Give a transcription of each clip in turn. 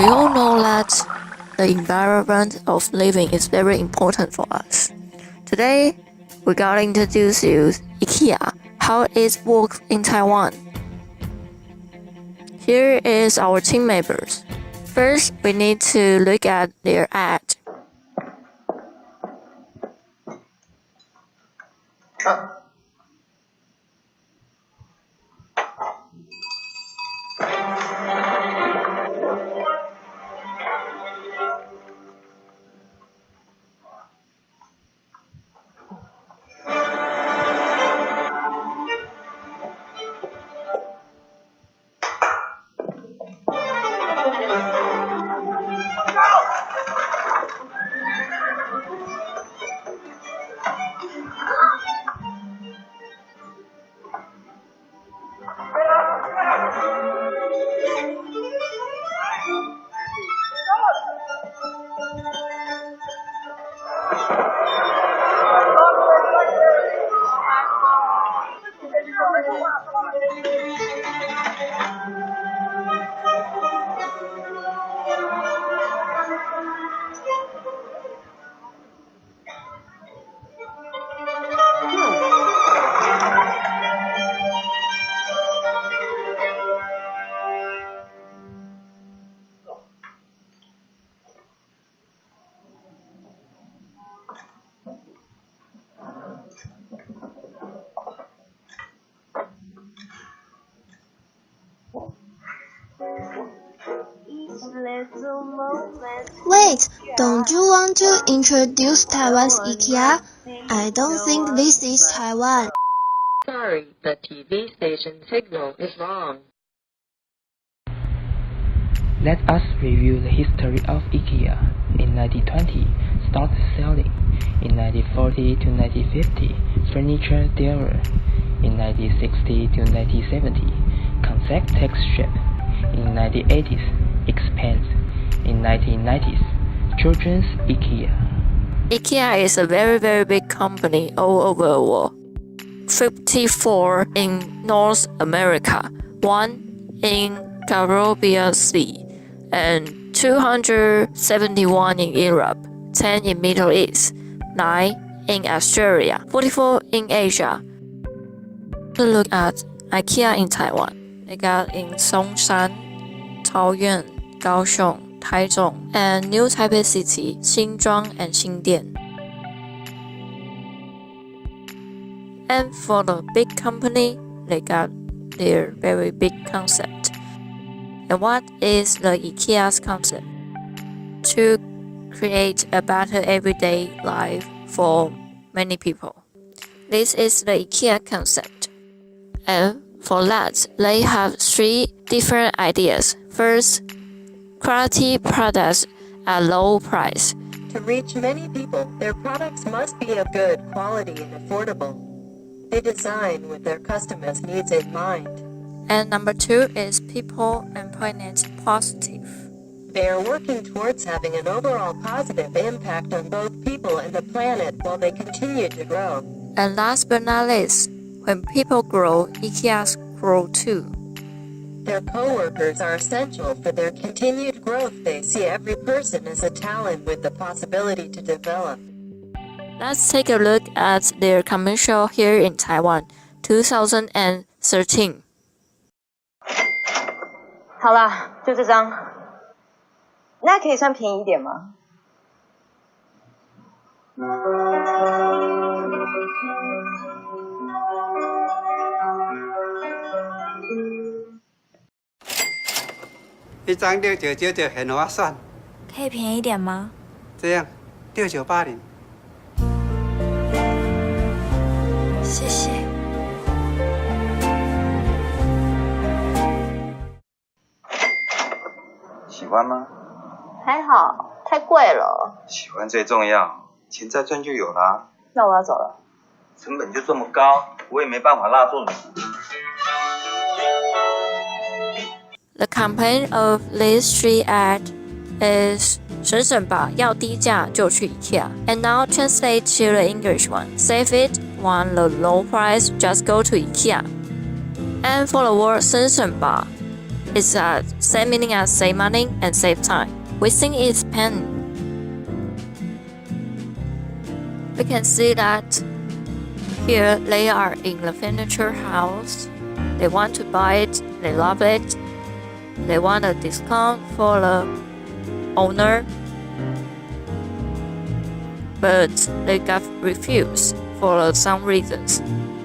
We all know that the environment of living is very important for us. Today, we're going to introduce you IKEA, how it works in Taiwan. Here is our team members. First, we need to look at their ad. Wait, don't you want to introduce Taiwan's IKEA? I don't think this is Taiwan. Sorry, the TV station signal is wrong. Let us review the history of IKEA. In 1920, started selling. In 1940 to 1950, furniture dealer. In 1960 to 1970, concept textile. In 1980s, expands. In 1990s, children's IKEA. IKEA is a very big company all over the world. 54 in North America, 1 in Caribbean Sea, and 271 in Europe, 10 in Middle East, 9 in Australia, 44 in Asia. To look at IKEA in Taiwan, they got in Songshan, Taoyuan, Kaohsiung, Taichung, and New Taipei City, Xinzhuang and Xindian. And for the big company, they got their very big concept. And what is the IKEA's concept? To create a better everyday life for many people. This is the IKEA concept. And for that, they have 3 different ideas. First, quality products at low price. To reach many people, their products must be of good quality and affordable. They design with their customers' needs in mind. And number 2 is people and planet positive. They are working towards having an overall positive impact on both people and the planet while they continue to grow. And last but not least, when people grow, IKEAs grow too. Their co-workers are essential for their continued growth. They see every person as a talent with the possibility to develop. Let's take a look at their commercial here in Taiwan, 2013. 好啦，就这张。那可以算便宜一点吗？一张699很划算，可以便宜一点吗？这样6980。谢谢。喜欢吗？还好，太贵了。喜欢最重要，钱再赚就有啦。那我要走了。成本就这么高，我也没办法拉住你。The campaign of these 3 ads is 省省吧，要低价就去 IKEA. And now translate to the English one. Save it, want the low price, just go to IKEA. And for the word 省省吧 It's same meaning as save money and save time. We think it's pen. We can see that here they are in the furniture house. They want to buy it, they love it. They want a discount for the owner, but they got refused for some reasons,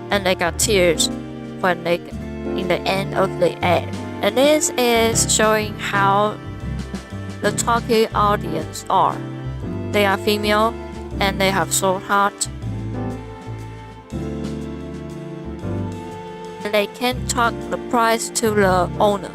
and they got tears when they in the end of the ad. And this is showing how the target audience are. They are female and they have soft heart. And they can talk the price to the owner.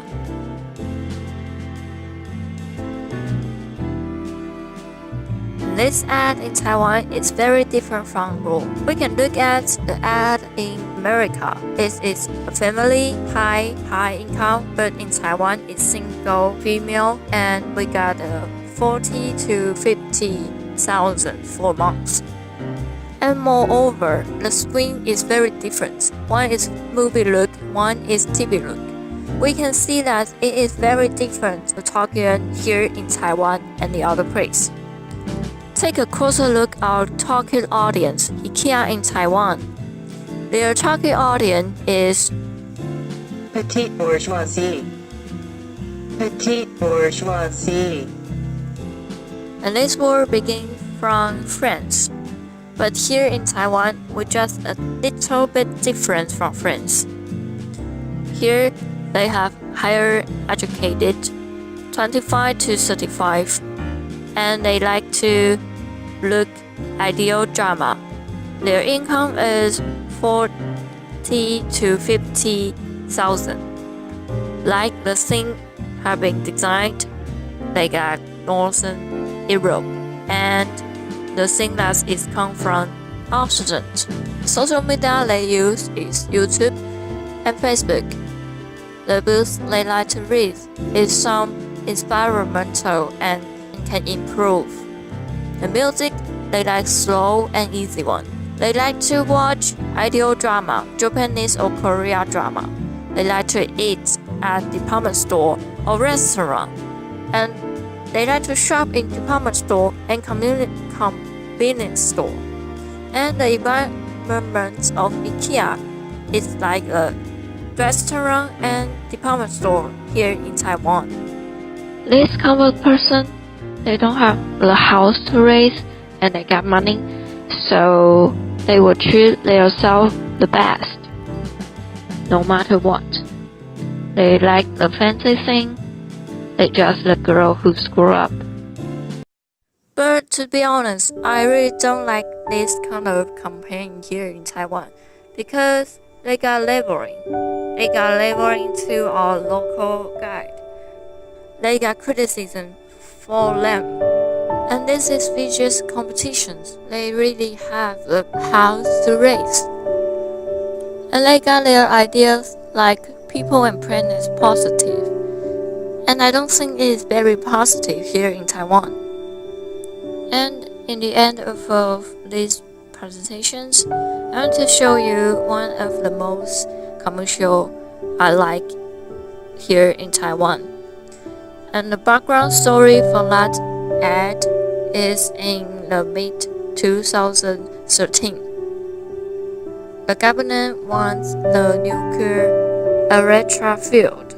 This ad in Taiwan is very different from rule. We can look at the ad in America. It is a family, high income, but in Taiwan it's single, female, and we got 40 to 50,000 for months. And moreover, the screen is very different. One is movie look, one is TV look. We can see that it is very different to target here in Taiwan and the other place. Take a closer look at our target audience, IKEA in Taiwan. Their target audience is Petite bourgeoisie. Petite bourgeoisie. and this word begins from France. But here in Taiwan, we're just a little bit different from France. Here, they have higher educated, 25 to 35, and they like to look ideal drama. Their income is 40 to 50,000. Like the thing have been designed, they got Northern Europe, and the thing that is come from Occident. Social media they use is YouTube and Facebook. The books they like to read is some experimental and can improve. The music they like slow and easy one. They like to watch ideal drama, Japanese or Korean drama. They like to eat at department store or restaurant, and they like to shop in department store and convenience store. And the environment of IKEA is like a restaurant and department store here in Taiwan. This common person, they don't have the house to raise and they got money, so they will treat themselves the best, no matter what. They like the fancy thing, they just the girl who screw up. But to be honest, I really don't like this kind of campaign here in Taiwan because they got labeling. They got labeling to our local guide. They got criticism for them. And this is vicious competitions. They really have a house to raise. And they got their ideas like people and planet positive. And I don't think it is very positive here in Taiwan. And in the end of these presentations, I want to show you one of the most commercial I like here in Taiwan. And the background story for that ad is in the mid-2013. The government wants the nuclear electra field.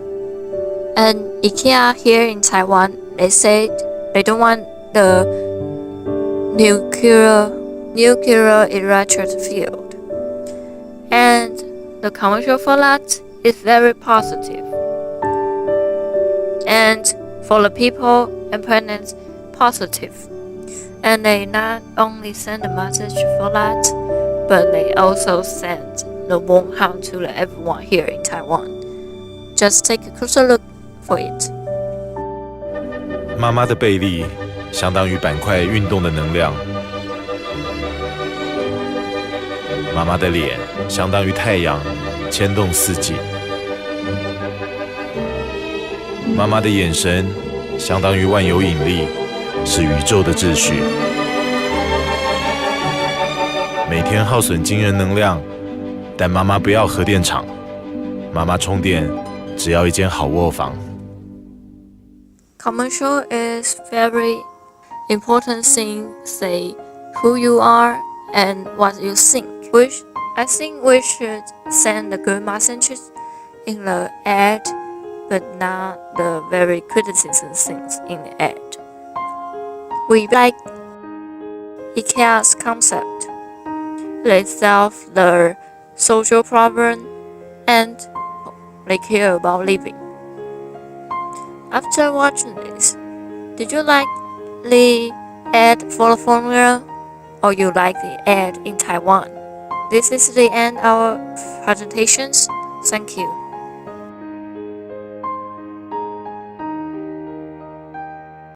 And IKEA here in Taiwan, they said they don't want the nuclear electric field. And the commercial for that is very positive. And for the people and planet, positive. And they not only send a message for that, but they also send the warm hug to everyone here in Taiwan. Just take a closer look for it. 妈妈的背力相当于板块运动的能量，妈妈的脸相当于太阳牵动四季，妈妈的眼神相当于万有引力，是宇宙的秩序。每天耗损惊人能量，但妈妈不要核电厂，妈妈充电只要一间好卧房。Commercial is very important thing. Say who you are and what you think. I think we should send the good messages in the ad, but not the very criticism things in the ad. We like IKEA's concept. They solve the social problem and they care about living. After watching this, did you like the ad for the formula or you like the ad in Taiwan? This is the end of our presentations. Thank you.